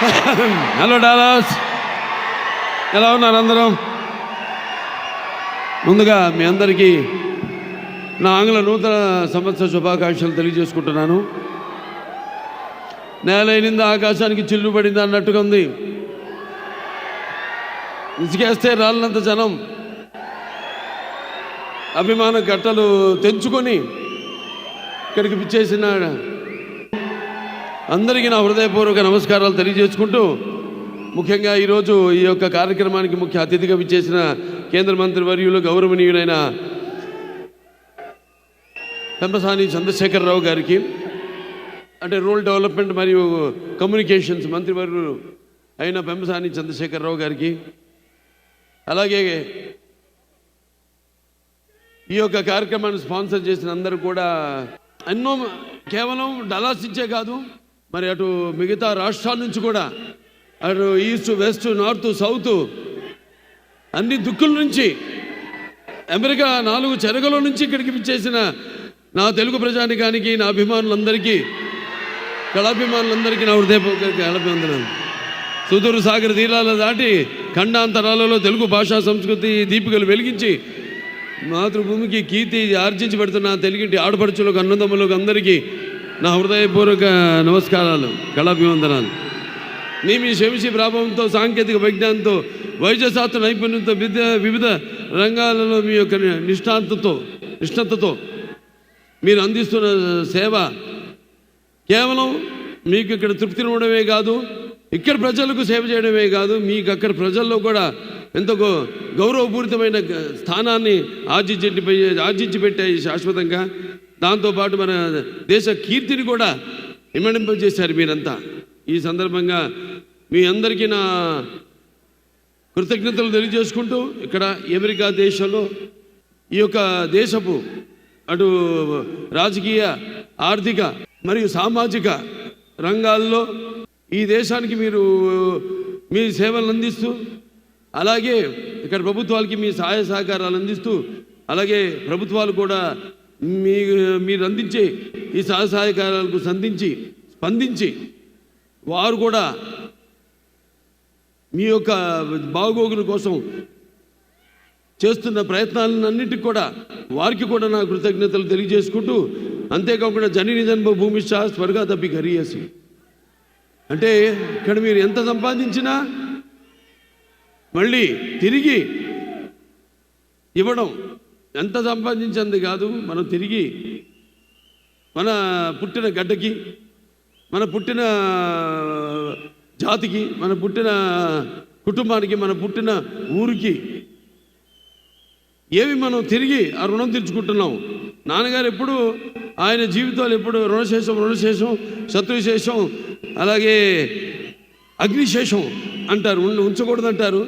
Hello Dallas, ఎలా ఉన్నారు అందరం? ముందుగా మీ అందరికీ నా ఆంగ్ల నూతన సంవత్సర శుభాకాంక్షలు తెలియజేసుకుంటున్నాను. నేలైనింది ఆకాశానికి చిల్లు పడింది అన్నట్టుగా ఉంది. ఇసుకేస్తే రాళ్ళంత జనం అభిమాన గట్టలు తెంచుకొని ఇక్కడికి పిచ్చేసిన అందరికీ నా హృదయపూర్వక నమస్కారాలు తెలియజేసుకుంటూ, ముఖ్యంగా ఈరోజు ఈ యొక్క కార్యక్రమానికి ముఖ్య అతిథిగా విచ్చేసిన కేంద్ర మంత్రి వర్యులు గౌరవనీయులైన పెంపసాని చంద్రశేఖరరావు గారికి, అంటే రూరల్ డెవలప్మెంట్ మరియు కమ్యూనికేషన్స్ మంత్రివర్యులు అయిన పెంపసాని చంద్రశేఖరరావు గారికి, అలాగే ఈ యొక్క కార్యక్రమాన్ని స్పాన్సర్ చేసిన అందరూ కూడా ఎన్నో కేవలం డలాస్ ఇచ్చే కాదు, మరి అటు మిగతా రాష్ట్రాల నుంచి కూడా, అటు ఈస్ట్ వెస్ట్ నార్త్ సౌత్ అన్ని దిక్కుల నుంచి, అమెరికా 4 చెరగల నుంచి ఇక్కడికి విచ్చేసిన నా తెలుగు ప్రజానికానికి, నా అభిమానులందరికీ, కళాభిమానులందరికీ నా హృదయపూర్వక కళాభివందనాలు. సుదూర సాగర తీరాల దాటి ఖండాంతరాలలో తెలుగు భాషా సంస్కృతి దీపికలు వెలిగించి మాతృభూమికి కీర్తి ఆర్జించి పెడుతున్న తెలుగింటి ఆడపడుచులకు, అన్నదమ్ములకు అందరికీ నా హృదయపూర్వక నమస్కారాలు, కళాభివందనాలు. మీ శంసి ప్రభావంతో, సాంకేతిక విజ్ఞానంతో, వైద్యశాస్త్ర నైపుణ్యంతో, వివిధ రంగాలలో మీ యొక్క నిష్ణాతతో మీరు అందిస్తున్న సేవ కేవలం మీకు ఇక్కడ తృప్తి ఇవ్వడమే కాదు, ఇక్కడ ప్రజలకు సేవ చేయడమే కాదు, మీకు అక్కడ ప్రజల్లో కూడా ఎంతో గౌరవపూరితమైన స్థానాన్ని ఆర్జించి పెట్టాయి శాశ్వతంగా. దాంతోపాటు మన దేశ కీర్తిని కూడా ఇమ్మడింపజేశారు మీరంతా. ఈ సందర్భంగా మీ అందరికీ నా కృతజ్ఞతలు తెలియజేసుకుంటూ, ఇక్కడ అమెరికా దేశంలో ఈ యొక్క దేశపు అటు రాజకీయ, ఆర్థిక మరియు సామాజిక రంగాల్లో ఈ దేశానికి మీరు మీ సేవలు అందిస్తూ, అలాగే ఇక్కడ ప్రభుత్వాలకి మీ సహాయ సహకారాలు అందిస్తూ, అలాగే ప్రభుత్వాలు కూడా మీరు అందించే ఈ సహాయ సహకారాలకు స్పందించి వారు కూడా మీ యొక్క బాగోగుల కోసం చేస్తున్న ప్రయత్నాలన్నిటికీ కూడా వారికి కూడా నా కృతజ్ఞతలు తెలియజేసుకుంటూ, అంతేకాకుండా జనని జన్మ భూమిష్ట స్వర్గాదపి గరీయసి, అంటే ఇక్కడ మీరు ఎంత సంపాదించినా మళ్ళీ తిరిగి ఇవ్వడం, ఎంత సంపాదించింది కాదు, మనం తిరిగి మన పుట్టిన గడ్డకి, మన పుట్టిన జాతికి, మన పుట్టిన కుటుంబానికి, మన పుట్టిన ఊరికి ఏవి మనం తిరిగి ఆ రుణం తీర్చుకుంటున్నాం. నాన్నగారు ఎప్పుడు ఆయన జీవితాలు ఎప్పుడు రుణశేషం శత్రుశేషం అలాగే అగ్నిశేషం అంటారు, ఉంచకూడదంటారు.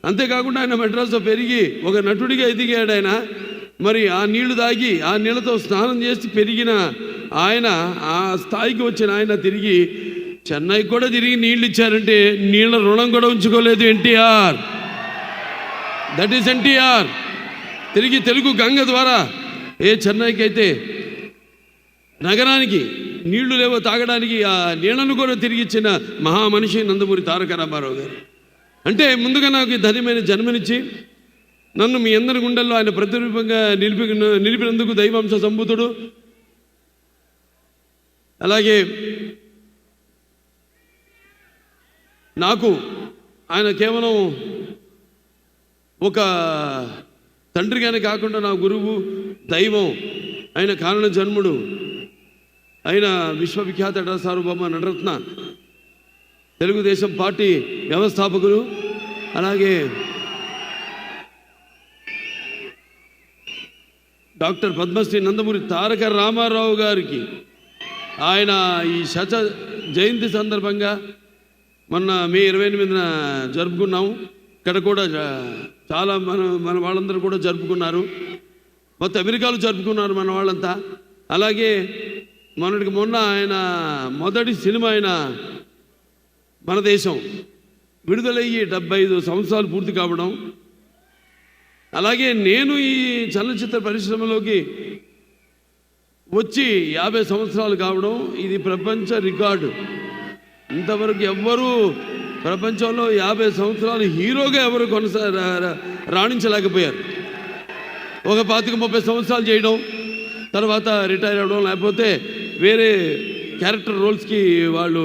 అంతేకాకుండా ఆయన మెడ్రాస్లో పెరిగి ఒక నటుడిగా ఎదిగాడు ఆయన. మరి ఆ నీళ్లు తాగి ఆ నీళ్ళతో స్నానం చేసి పెరిగిన ఆయన, ఆ స్థాయికి వచ్చిన ఆయన తిరిగి చెన్నైకి కూడా తిరిగి నీళ్ళు ఇచ్చారంటే నీళ్ళ రుణం కూడా ఉంచుకోలేదు ఎన్టీఆర్. That is NTR. తిరిగి తెలుగు గంగ ద్వారా చెన్నైకి అయితే నగరానికి నీళ్లు లేవో తాగడానికి ఆ నీళ్లను కూడా తిరిగి ఇచ్చిన మహామనిషి నందమూరి తారక రామారావు గారు. అంటే ముందుగా నాకు ధన్యమైన జన్మనిచ్చి నన్ను మీ అందరి గుండెల్లో ఆయన ప్రతిరూపంగా నిలిపినందుకు దైవాంశ సంభూతుడు. అలాగే నాకు ఆయన కేవలం ఒక తండ్రిగానే కాకుండా నా గురువు, దైవం, ఆయన కారణ జన్ముడు, ఆయన విశ్వవిఖ్యాత సార్వభౌమ నటరత్న, తెలుగుదేశం పార్టీ వ్యవస్థాపకులు, అలాగే డాక్టర్ పద్మశ్రీ నందమూరి తారక రామారావు గారికి ఆయన ఈ శత జయంతి సందర్భంగా మొన్న మే 28న జరుపుకున్నాము. ఇక్కడ కూడా చాలా మన వాళ్ళందరూ కూడా జరుపుకున్నారు. మొత్తం అమెరికాలో జరుపుకున్నారు మన వాళ్ళంతా. అలాగే మొన్న ఆయన మొదటి సినిమా అయిన మన దేశం విడుదలయ్యి 75 సంవత్సరాలు పూర్తి కావడం, అలాగే నేను ఈ చలనచిత్ర పరిశ్రమలోకి వచ్చి 50 సంవత్సరాలు కావడం, ఇది ప్రపంచ రికార్డు. ఇంతవరకు ఎవ్వరూ ప్రపంచంలో 50 సంవత్సరాలు హీరోగా ఎవరు రాణించలేకపోయారు. ఒక 25-30 సంవత్సరాలు చేయడం, తర్వాత రిటైర్ అవ్వడం, లేకపోతే వేరే క్యారెక్టర్ రోల్స్కి వాళ్ళు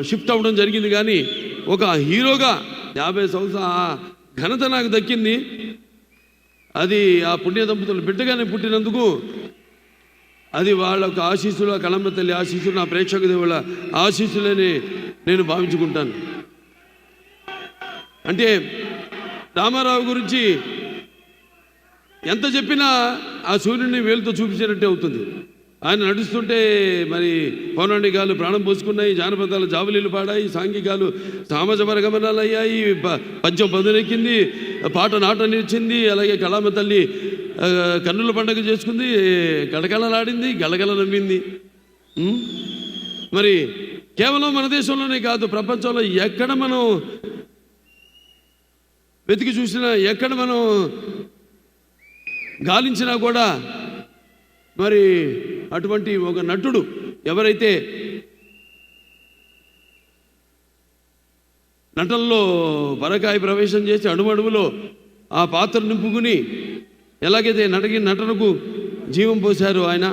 షిఫ్ట్ అవ్వడం జరిగింది. కానీ ఒక హీరోగా 50 సంవత్సరాల ఘనత నాకు దక్కింది. అది ఆ పుణ్య దంపతులు బిడ్డగానే పుట్టినందుకు అది వాళ్ళ యొక్క ఆశీస్సులు, కళమ్మ తల్లి ఆశీస్సులు, నా ప్రేక్షక దేవుళ్ళ ఆశీస్సులని నేను భావించుకుంటాను. అంటే రామారావు గురించి ఎంత చెప్పినా ఆ సూర్యుడిని వేలుతో చూపించినట్టే అవుతుంది. ఆయన నడుస్తుంటే మరి పౌరాణికాలు ప్రాణం పోసుకున్నాయి, జానపదాలు జాబులీలు పాడాయి, సాంఘికాలు సామాజపరగమనాలు అయ్యాయి, పద్యం పదునెక్కింది, పాట నాట నిలిచింది. అలాగే కళమ్మ తల్లి కన్నుల పండుగ చేసుకుంది, కళకళలాడింది, గలగల నవ్వింది. మరి కేవలం మన దేశంలోనే కాదు, ప్రపంచంలో ఎక్కడ మనం వెతికి చూసినా, ఎక్కడ మనం గాలించినా కూడా మరి అటువంటి ఒక నటుడు ఎవరైతే నటనలో పరకాయ ప్రవేశం చేసి అడుమడుగులో ఆ పాత్ర నింపుకుని ఎలాగైతే నటనకు జీవం పోశారో ఆయన,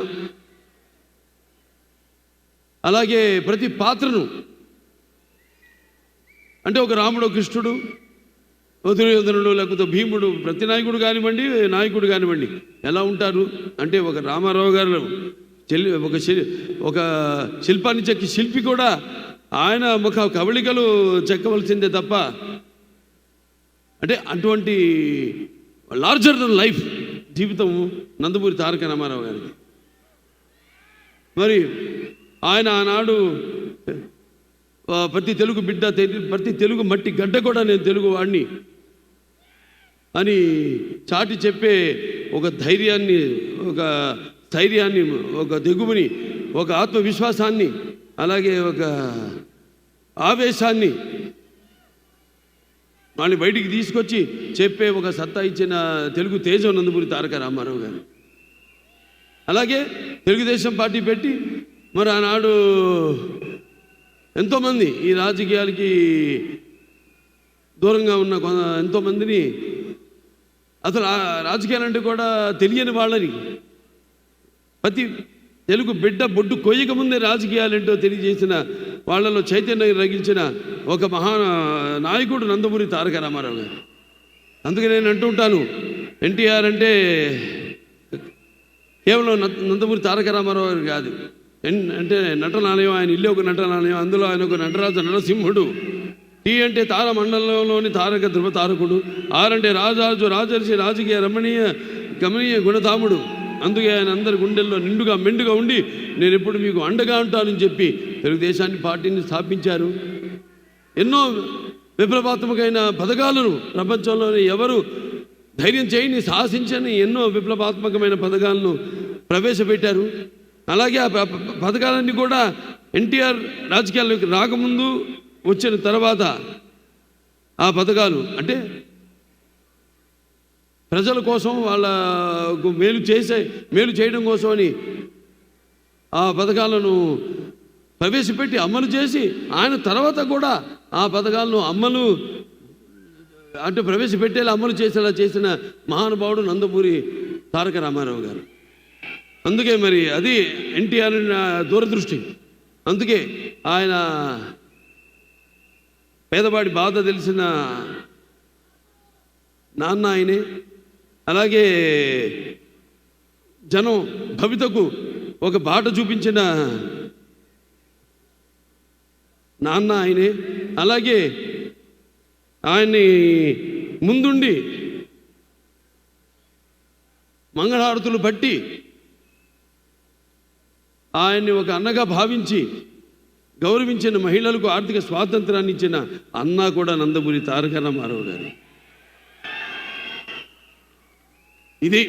అలాగే ప్రతి పాత్రను, అంటే ఒక రాముడు, కృష్ణుడు, దుర్యోధనుడు, లేకపోతే భీముడు, ప్రతి నాయకుడు కానివ్వండి, నాయకుడు కానివ్వండి ఎలా ఉంటారు అంటే, ఒక రామారావు గారు ఒక శిల్పాన్ని చెక్కి శిల్పి కూడా ఆయన ముఖ కవళికలు చెక్కవలసిందే తప్ప, అంటే అటువంటి లార్జర్ దెన్ లైఫ్ జీవితం నందమూరి తారక రామారావు గారికి. మరి ఆయన ఆనాడు ప్రతి తెలుగు బిడ్డ, ప్రతి తెలుగు మట్టి గడ్డ కూడా నేను తెలుగు వాడిని అని చాటి చెప్పే ఒక ధైర్యాన్ని, ఒక స్థైర్యాన్ని, ఒక దిగువుని, ఒక ఆత్మవిశ్వాసాన్ని, అలాగే ఒక ఆవేశాన్ని వాళ్ళని బయటికి తీసుకొచ్చి చెప్పే ఒక సత్తా ఇచ్చిన తెలుగు తేజం నందమూరి తారక రామారావు గారు. అలాగే తెలుగుదేశం పార్టీ పెట్టి మరి ఆనాడు ఎంతోమంది ఈ రాజకీయాలకి దూరంగా ఉన్న ఎంతోమందిని, అసలు రాజకీయాలంటే కూడా తెలియని వాళ్ళని, ప్రతి తెలుగు బిడ్డ బొడ్డు కొయ్యక ముందే రాజకీయాలేంటో తెలియజేసిన వాళ్ళలో చైతన్యం రగిల్చిన ఒక మహా నాయకుడు నందమూరి తారక రామారావు గారు. అందుకే నేను అంటుంటాను, ఎన్టీఆర్ అంటే కేవలం నందమూరి తారక రామారావు గారు కాదు, అంటే నటనాలయం, ఆయన ఇల్లు ఒక నటనాలయం, అందులో ఆయన ఒక నటరాజు నరసింహుడు. టీ అంటే తార మండలంలోని తారక ధ్రువ తారకుడు. ఆరంటే రాజాజు రాజర్షి రాజకీయ రమణీయ గమనీయ గుణధాముడు. అందుకే ఆయన అందరి గుండెల్లో నిండుగా మెండుగా ఉండి నేను ఎప్పుడు మీకు అండగా ఉంటానని చెప్పి తెలుగుదేశాన్ని పార్టీని స్థాపించారు. ఎన్నో విప్లవాత్మకమైన పథకాలను ప్రపంచంలోని ఎవరు ధైర్యం చేయని, సాహసించని ఎన్నో విప్లవాత్మకమైన పథకాలను ప్రవేశపెట్టారు. అలాగే ఆ పథకాలన్నీ కూడా ఎన్టీఆర్ రాజకీయాల్లోకి రాకముందు, వచ్చిన తర్వాత ఆ పథకాలు అంటే ప్రజల కోసం, వాళ్ళకు మేలు చేయడం కోసమని ఆ పథకాలను ప్రవేశపెట్టి అమలు చేసి, ఆయన తర్వాత కూడా ఆ పథకాలను అంటే ప్రవేశపెట్టేలా అమలు చేసేలా చేసిన మహానుభావుడు నందమూరి తారక రామారావు గారు. అందుకే మరి అది ఎన్టీఆర్ దూరదృష్టి. అందుకే ఆయన పేదవాడి బాధ తెలిసిన నాన్న ఆయనే. అలాగే జనం భవితకు ఒక బాట చూపించిన నాన్న ఆయనే. అలాగే ఆయన్ని ముందుండి మంగళహారతులు పట్టి ఆయన్ని ఒక అన్నగా భావించి గౌరవించిన, మహిళలకు ఆర్థిక స్వాతంత్రాన్ని ఇచ్చిన అన్న కూడా నందమూరి తారక రామారావు గారు. ఇది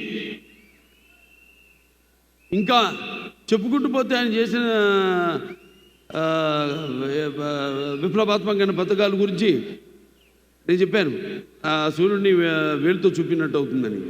ఇంకా చెప్పుకుంటూ పోతే ఆయన చేసిన విప్లవాత్మకమైన పథకాల గురించి నేను చెప్పాను, ఆ సూర్యుడిని వేలుతో చూపినట్టు అవుతుందని.